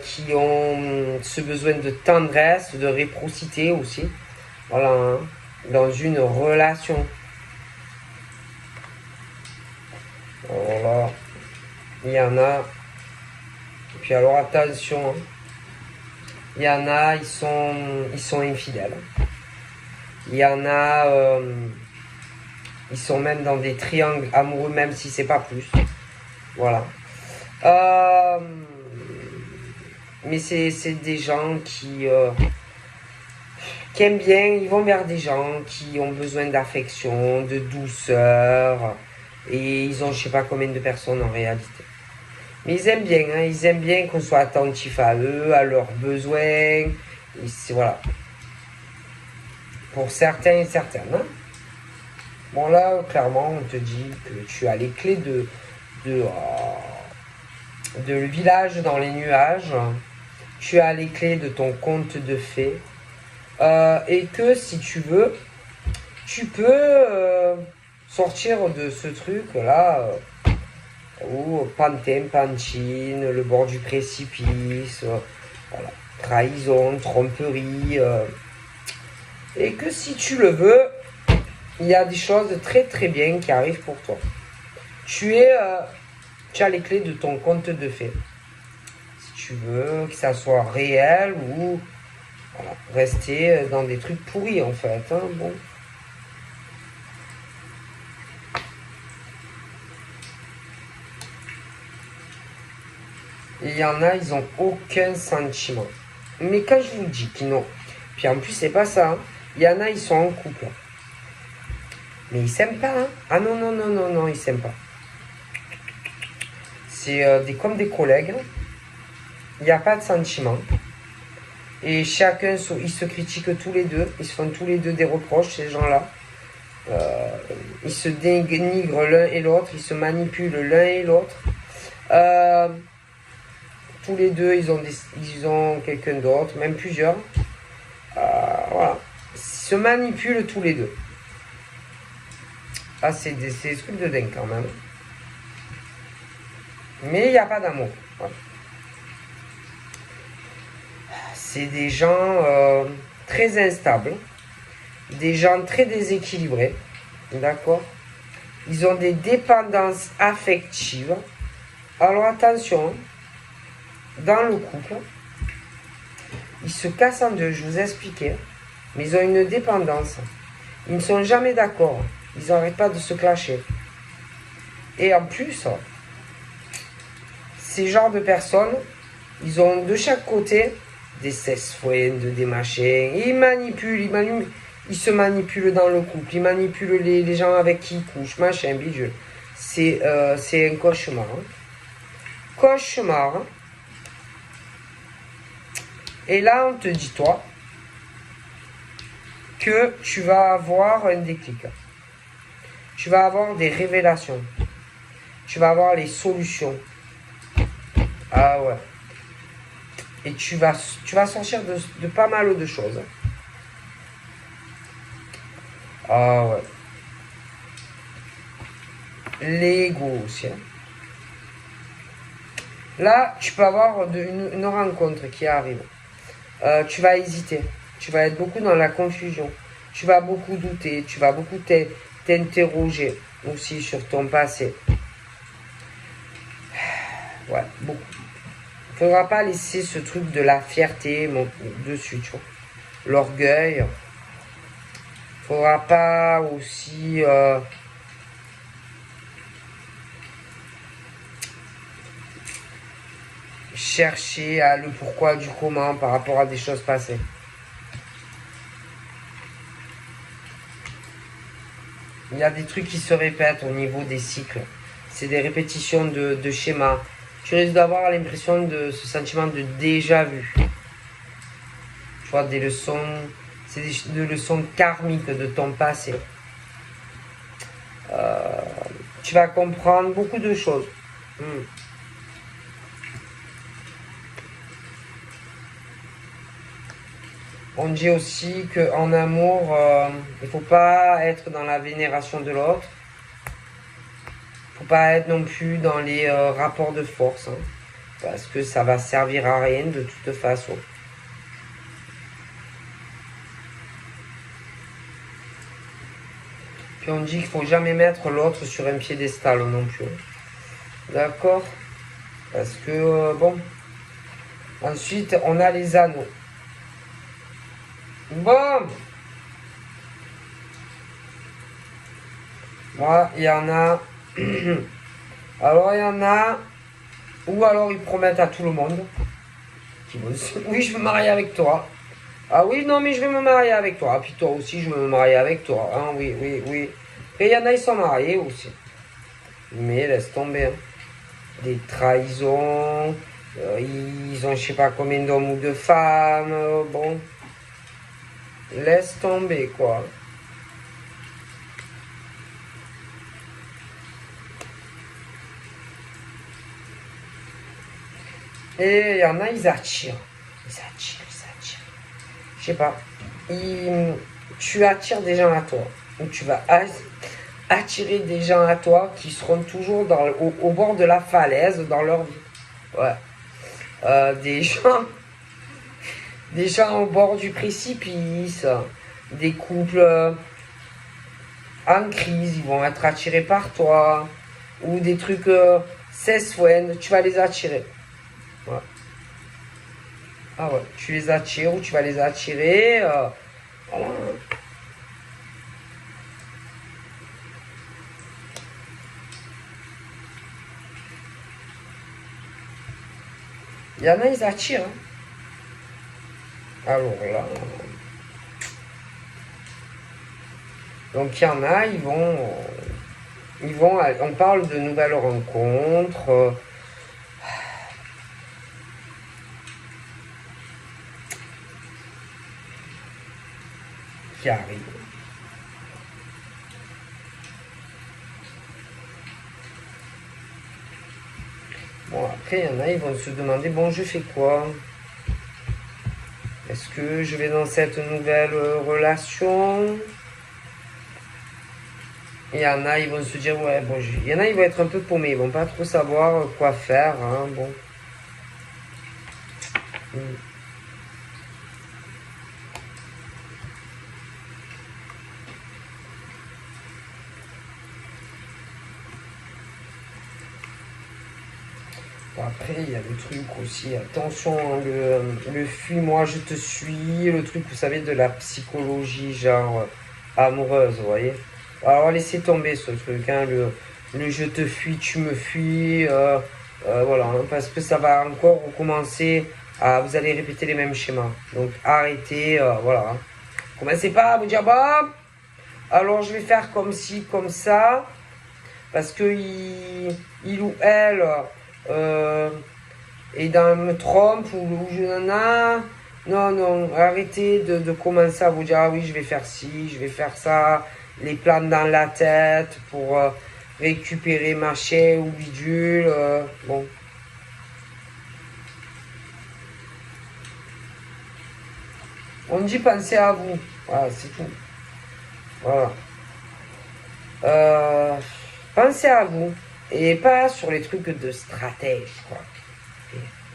qui ont ce besoin de tendresse, de réciprocité aussi, voilà, hein, dans une relation. Alors là, il y en a, et puis alors attention, hein, il y en a, ils sont infidèles. Il y en a, Ils sont même dans des triangles amoureux, même si c'est pas plus. Voilà. Mais c'est des gens qui aiment bien, ils vont vers des gens qui ont besoin d'affection, de douceur. Et ils ont je sais pas combien de personnes en réalité. Mais ils aiment bien, hein, ils aiment bien qu'on soit attentif à eux, à leurs besoins. Voilà. Pour certains et certaines. Hein. Bon là, clairement, on te dit que tu as les clés de le village dans les nuages. Tu as les clés de ton conte de fées. Et que si tu veux, tu peux sortir de ce truc-là. Ou Pantin, Pantine, le bord du précipice, voilà. Trahison, tromperie. Et que si tu le veux, il y a des choses très très bien qui arrivent pour toi. Tu as les clés de ton conte de fées. Si tu veux que ça soit réel ou voilà, rester dans des trucs pourris en fait. Hein, bon. Il y en a, ils n'ont aucun sentiment. Mais quand je vous dis qu'ils n'ont... Puis en plus, c'est pas ça. Hein. Il y en a, ils sont en couple. Mais ils s'aiment pas. Hein. Ah non, non, non, non, non, ils s'aiment pas. C'est comme des collègues. Il n'y a pas de sentiment. Et chacun, ils se critiquent tous les deux. Ils se font tous les deux des reproches, ces gens-là. Ils se dénigrent l'un et l'autre. Ils se manipulent l'un et l'autre. Tous les deux, ils ont quelqu'un d'autre, même plusieurs. Voilà. Ils se manipulent tous les deux. Ah, c'est des trucs de dingue quand même. Mais il n'y a pas d'amour. Voilà. C'est des gens très instables. Des gens très déséquilibrés. D'accord? Ils ont des dépendances affectives. Alors attention. Dans le couple, ils se cassent en deux, je vous ai expliqué, mais ils ont une dépendance. Ils ne sont jamais d'accord. Ils n'arrêtent pas de se clasher. Et en plus, ces genres de personnes, ils ont de chaque côté des cesse-fouines, des machins. Ils manipulent, ils se manipulent dans le couple. Ils manipulent les gens avec qui ils couchent, machin, bidule. C'est un cauchemar. Hein. Cauchemar. Hein. Et là, on te dit, toi, que tu vas avoir un déclic. Tu vas avoir des révélations. Tu vas avoir les solutions. Ah ouais. Et tu vas sortir de pas mal de choses. Ah ouais. L'ego aussi. Hein. Là, tu peux avoir une rencontre qui arrive. Tu vas hésiter, tu vas être beaucoup dans la confusion, tu vas beaucoup douter, tu vas beaucoup t'interroger aussi sur ton passé. Ouais, beaucoup. Il ne faudra pas laisser ce truc de la fierté dessus, tu vois. L'orgueil. Il ne faudra pas aussi... chercher à le pourquoi du comment par rapport à des choses passées. Il y a des trucs qui se répètent au niveau des cycles. C'est des répétitions de schémas. Tu risques d'avoir l'impression de ce sentiment de déjà vu. Tu vois, des leçons, c'est des leçons karmiques de ton passé. Tu vas comprendre beaucoup de choses. On dit aussi qu'en amour, il ne faut pas être dans la vénération de l'autre. Il ne faut pas être non plus dans les rapports de force. Hein, parce que ça va servir à rien de toute façon. Puis on dit qu'il ne faut jamais mettre l'autre sur un piédestal non plus. D'accord? Parce que, bon. Ensuite, on a les anneaux. Bon. Moi, il y en a. Alors, il y en a. Ou alors, ils promettent à tout le monde. Oui, je veux me marier avec toi. Ah oui, non, mais je vais me marier avec toi. Ah, puis toi aussi, je veux me marier avec toi. Hein, oui, oui, oui. Et il y en a, ils sont mariés aussi. Mais laisse tomber. Hein. Des trahisons. Ils ont je sais pas combien d'hommes ou de femmes. Bon. Laisse tomber, quoi. Et il y en a, ils attirent. Ils attirent, ils attirent. Je sais pas. Tu attires des gens à toi. Ou tu vas attirer des gens à toi qui seront toujours au bord de la falaise dans leur vie. Ouais. Des gens, des gens au bord du précipice, des couples en crise, ils vont être attirés par toi, ou des trucs sexuels, tu vas les attirer. Ouais. Ah ouais, tu les attires ou tu vas les attirer. Voilà. Il y en a, ils attirent. Hein. Alors là. Donc il y en a, on parle de nouvelles rencontres. Qui arrivent. Bon, après, il y en a, ils vont se demander, bon, je fais quoi? Est-ce que je vais dans cette nouvelle relation? Il y en a, ils vont se dire, ouais, bon, il y en a, ils vont être un peu paumés, ils vont pas trop savoir quoi faire, hein, bon. Mm. Bon, après, il y a le truc aussi, attention, hein, le fuis-moi, je te suis, le truc, vous savez, de la psychologie, genre, amoureuse, vous voyez. Alors, laissez tomber ce truc, hein, le je te fuis, tu me fuis, voilà, hein, parce que ça va encore recommencer, vous allez répéter les mêmes schémas. Donc, arrêtez, voilà. Hein. Commencez pas à vous dire, bah, alors je vais faire comme ci, comme ça, parce que il ou elle euh, est dans me trompe ou je n'en a. Non, non, arrêtez de commencer à vous dire, ah oui, je vais faire ci, je vais faire ça, les plans dans la tête pour récupérer machin ou bidule. Bon, on dit pensez à vous. Voilà, c'est tout. Voilà. Euh, pensez à vous et pas sur les trucs de stratège, quoi.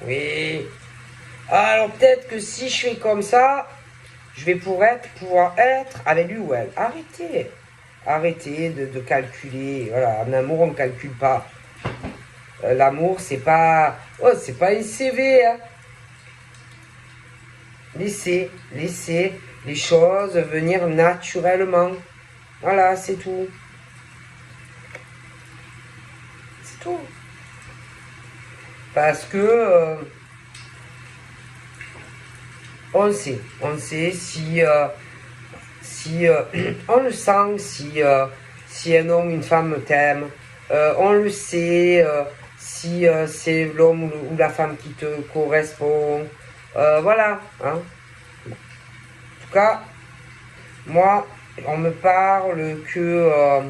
Oui. Alors peut-être que si je fais comme ça, je vais pouvoir être avec lui ou elle. Arrêtez. Arrêtez de calculer. Voilà, en amour, on ne calcule pas. L'amour, c'est pas. Oh, c'est pas une CV. Hein. Laissez les choses venir naturellement. Voilà, c'est tout. C'est tout. Parce que on sait si on le sent, si un homme ou une femme t'aime, on le sait, si c'est l'homme ou la femme qui te correspond, voilà. Hein. En tout cas, moi, on me parle que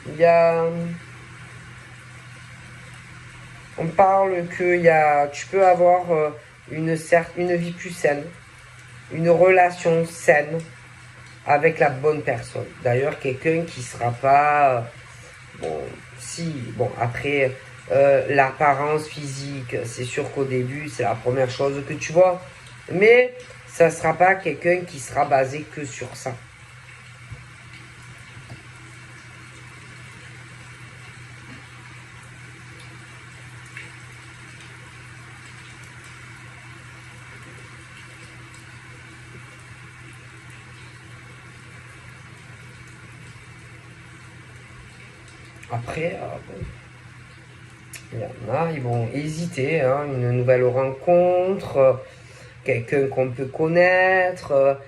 il y a, on parle que tu peux avoir une vie plus saine, une relation saine avec la bonne personne. D'ailleurs, quelqu'un qui sera pas bon, si, bon, après, l'apparence physique, c'est sûr qu'au début, c'est la première chose que tu vois. Mais ça ne sera pas quelqu'un qui sera basé que sur ça. Après, bon, il y en a, ils vont hésiter, hein, une nouvelle rencontre, quelqu'un qu'on peut connaître,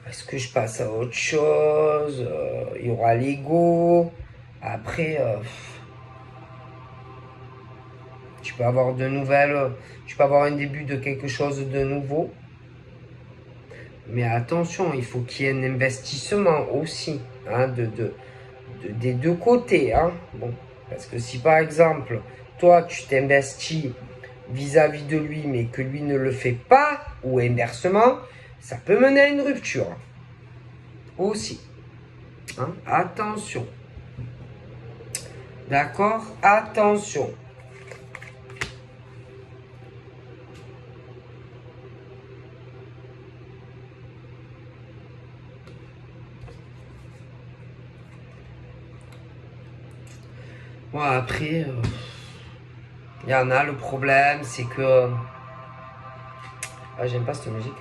est-ce que je passe à autre chose, il y aura l'ego. Après, tu peux avoir de nouvelles, tu peux avoir un début de quelque chose de nouveau. Mais attention, il faut qu'il y ait un investissement aussi, hein, des deux côtés. Hein. Bon, parce que si par exemple, toi, tu t'investis vis-à-vis de lui, mais que lui ne le fait pas, ou inversement, ça peut mener à une rupture. Aussi. Hein. Attention. D'accord? Attention. Bon, après, il y en a, le problème, c'est que... Ah, j'aime pas cette musique.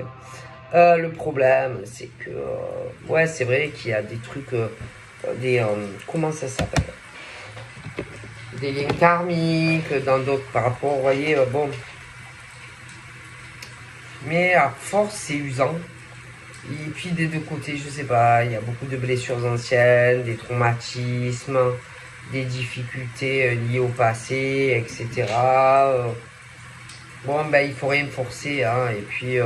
Le problème, c'est que... ouais, c'est vrai qu'il y a des trucs... comment ça s'appelle? Des liens karmiques, dans d'autres... Par rapport, vous voyez, bon... Mais à force, c'est usant. Et puis des deux côtés, je sais pas, il y a beaucoup de blessures anciennes, des traumatismes, des difficultés liées au passé, etc. Bon, ben, il faut rien forcer, hein, et puis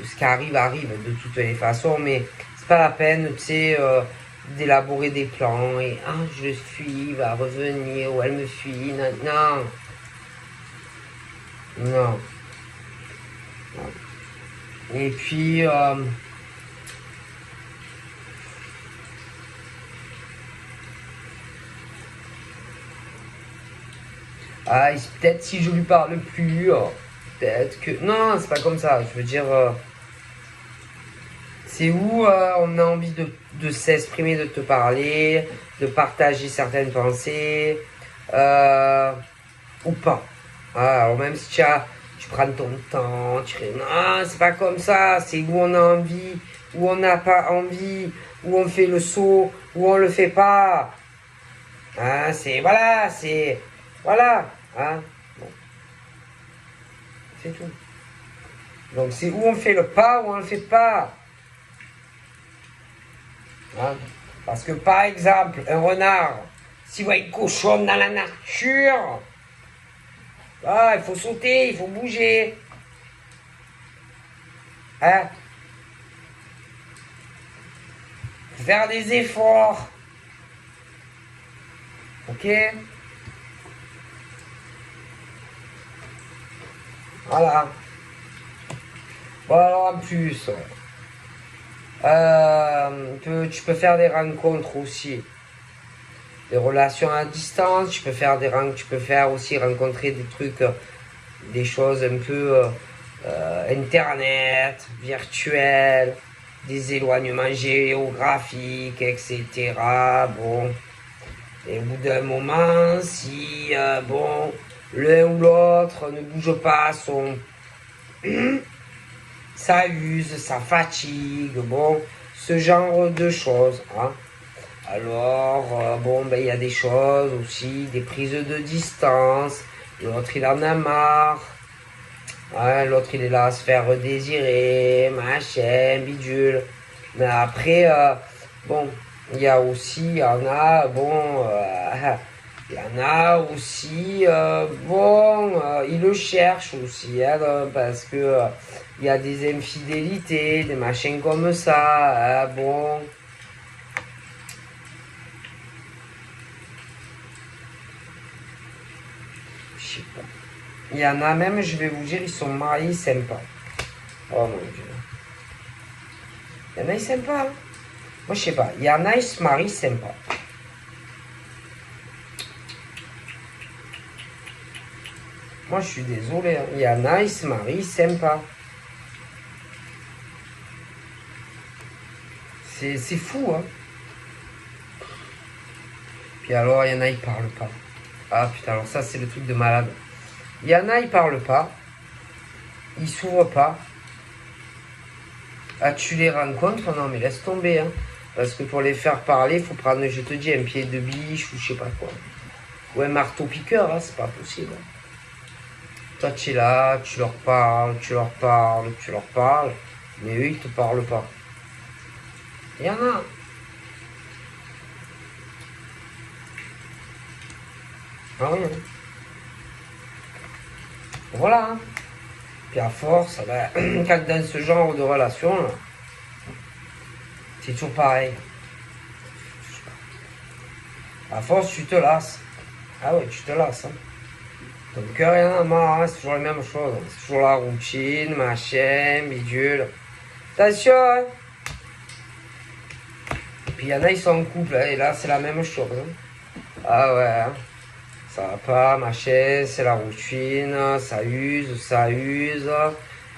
ce qui arrive, arrive de toutes les façons, mais c'est pas la peine, tu sais, d'élaborer des plans, et je fuis, il va revenir, ou elle me fuit, non, non, non. Et puis, peut-être si je lui parle plus, peut-être que... Non, c'est pas comme ça. Je veux dire, c'est où on a envie de s'exprimer, de te parler, de partager certaines pensées, ou pas. Alors même si tu prends ton temps, non, c'est pas comme ça. C'est où on a envie, où on n'a pas envie, où on fait le saut, où on le fait pas. Hein, voilà, hein, bon, c'est tout. Donc c'est où on fait le pas, où on le fait pas. Hein. Parce que par exemple, un renard, s'il voit une cochonne dans la nature, il faut sauter, il faut bouger. Hein. Faut faire des efforts. Ok? Voilà. Bon, alors en plus, tu peux faire des rencontres aussi. Des relations à distance, tu peux faire aussi rencontrer des trucs, des choses un peu internet, virtuel, des éloignements géographiques, etc. Bon. Et au bout d'un moment, si l'un ou l'autre ne bouge pas, ça use, ça fatigue, bon, ce genre de choses. Hein. Alors, il y a des choses aussi, des prises de distance. L'autre, il en a marre. Ouais, l'autre, il est là à se faire désirer, machin, bidule. Mais après, il y a aussi, il y en a, il y en a aussi, ils le cherchent aussi, hein, parce que il y a des infidélités, des machins comme ça, bon. Je sais pas. Il y en a même, je vais vous dire, ils sont mariés sympas. Oh mon dieu. Il y en a, ils sympas. Hein. Moi, je sais pas. Il y en a, ils se marient sympas. Moi, je suis désolé. Hein. Il y en a, ils se marient sympas. C'est fou, hein. Puis alors, il y en a, ils parlent pas. Ah putain, alors ça, c'est le truc de malade. Il y en a, ils parlent pas. Ils s'ouvrent pas. Ah, tu les rencontres? Non, mais laisse tomber, hein. Parce que pour les faire parler, il faut prendre, je te dis, un pied de biche ou je sais pas quoi. Ou un marteau-piqueur, hein, c'est pas possible. Toi, tu es là, tu leur parles, tu leur parles, tu leur parles, mais eux, ils te parlent pas. Il y en a. Ah oui, hein. Voilà. Hein. Puis à force, ben, quand dans ce genre de relation, c'est toujours pareil. À force, tu te lasses. Ah ouais, tu te lasses. Hein. Donc rien à marre, hein, c'est toujours la même chose. C'est toujours la routine, machin, bidule. Attention, hein. Et puis il y en a, ils sont en couple, hein, et là, c'est la même chose. Hein. Ah ouais, hein. Ça va pas, machin, c'est la routine, ça use, ça use.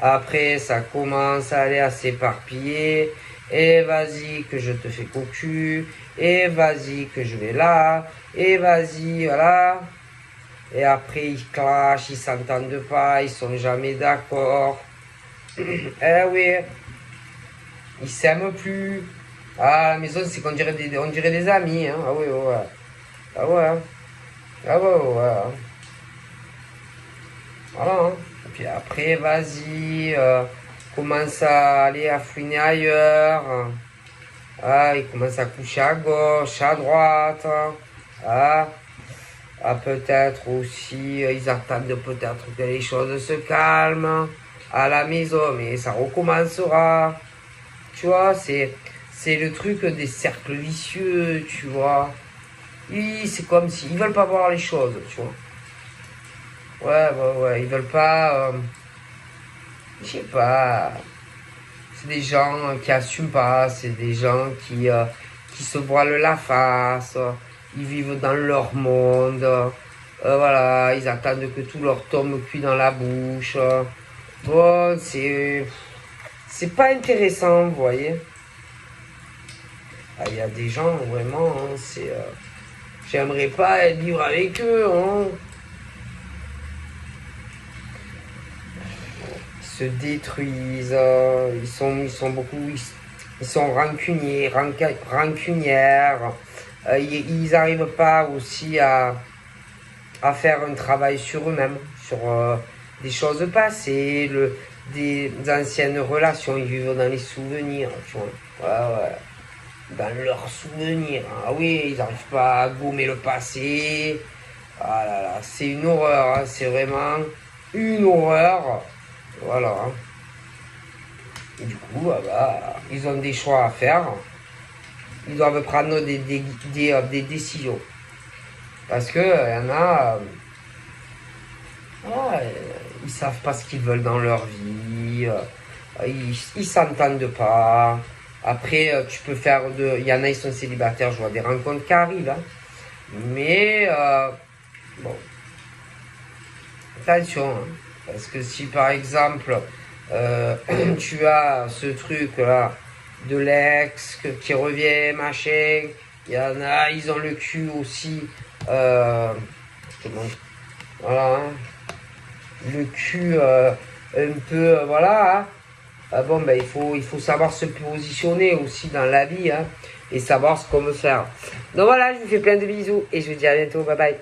Après, ça commence à aller à s'éparpiller. Et vas-y que je te fais cocu. Et vas-y que je vais là. Et vas-y, voilà. Et après, ils clashent, ils s'entendent pas, ils sont jamais d'accord. Eh oui, ils s'aiment plus. Ah, à la maison, c'est qu'on dirait on dirait des amis. Hein. Ah oui, ouais. Ah ouais. Ah ouais, ouais. Voilà. Hein. Et puis après, vas-y, commence à aller à fouiner ailleurs. Ah, ils commencent à coucher à gauche, à droite. Ah. Ah, peut-être aussi, ils attendent peut-être que les choses se calment à la maison, mais ça recommencera. Tu vois, c'est le truc des cercles vicieux, tu vois. C'est comme si ils veulent pas voir les choses, tu vois. Ouais, ils veulent pas, je sais pas. C'est des gens qui assument pas, c'est des gens qui se voilent la face, ils vivent dans leur monde, voilà, ils attendent que tout leur tombe cuit dans la bouche. Bon, c'est pas intéressant, vous voyez. Il y a des gens, vraiment, hein, j'aimerais pas vivre avec eux, hein. Se détruisent, ils sont beaucoup, ils sont rancuniers, rancunières, ils n'arrivent pas aussi à faire un travail sur eux-mêmes, sur des choses passées, des anciennes relations, ils vivent dans les souvenirs, tu vois, ouais, dans leurs souvenirs, hein. Ah oui, ils n'arrivent pas à gommer le passé, ah là là, c'est une horreur, hein, c'est vraiment une horreur. Voilà. Hein. Et du coup, ils ont des choix à faire. Ils doivent prendre des décisions. Parce que y en a, ils savent pas ce qu'ils veulent dans leur vie. Ils s'entendent pas. Après, tu peux faire de. Il y en a, ils sont célibataires. Je vois des rencontres qui arrivent. Hein. Mais, bon. Attention. Hein. Parce que si par exemple, tu as ce truc-là de l'ex qui revient, machin, il y en a, ils ont le cul aussi, voilà, hein, le cul un peu, voilà, hein. Bon, ben, il faut savoir se positionner aussi dans la vie, hein, et savoir ce qu'on veut faire. Donc voilà, je vous fais plein de bisous et je vous dis à bientôt, bye bye.